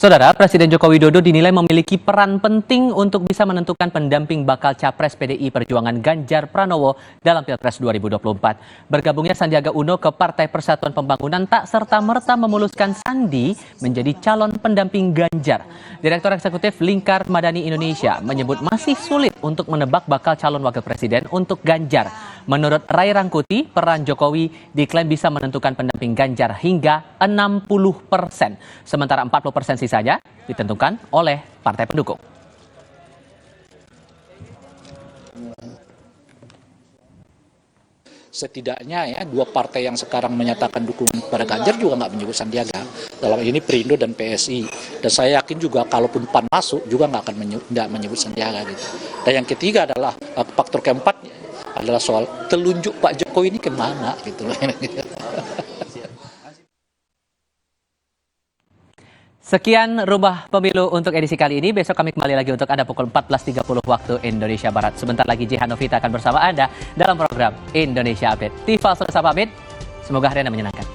Saudara, Presiden Joko Widodo dinilai memiliki peran penting untuk bisa menentukan pendamping bakal Capres PDI Perjuangan Ganjar Pranowo dalam Pilpres 2024. Bergabungnya Sandiaga Uno ke Partai Persatuan Pembangunan tak serta-merta memuluskan Sandi menjadi calon pendamping Ganjar. Direktur Eksekutif Lingkar Madani Indonesia menyebut masih sulit untuk menebak bakal calon wakil presiden untuk Ganjar. Menurut Ray Rangkuti, peran Jokowi diklaim bisa menentukan pendamping Ganjar hingga 60%. Sementara 40% sisanya ditentukan oleh partai pendukung. Setidaknya ya dua partai yang sekarang menyatakan dukungan pada Ganjar juga nggak menyebut Sandiaga. Dalam ini Perindo dan PSI. Dan saya yakin juga kalaupun PAN masuk juga nggak akan menyebut Sandiaga gitu. Dan yang ketiga adalah faktor keempat adalah soal telunjuk Pak Jokowi ini kemana gitu loh. Sekian Rumah Pemilu untuk edisi kali ini. Besok kami kembali lagi untuk Anda pukul 14.30 waktu Indonesia Barat. Sebentar lagi Jihan Novita akan bersama Anda dalam program Indonesia Update. Tifal selesai pamit. Semoga hari Anda menyenangkan.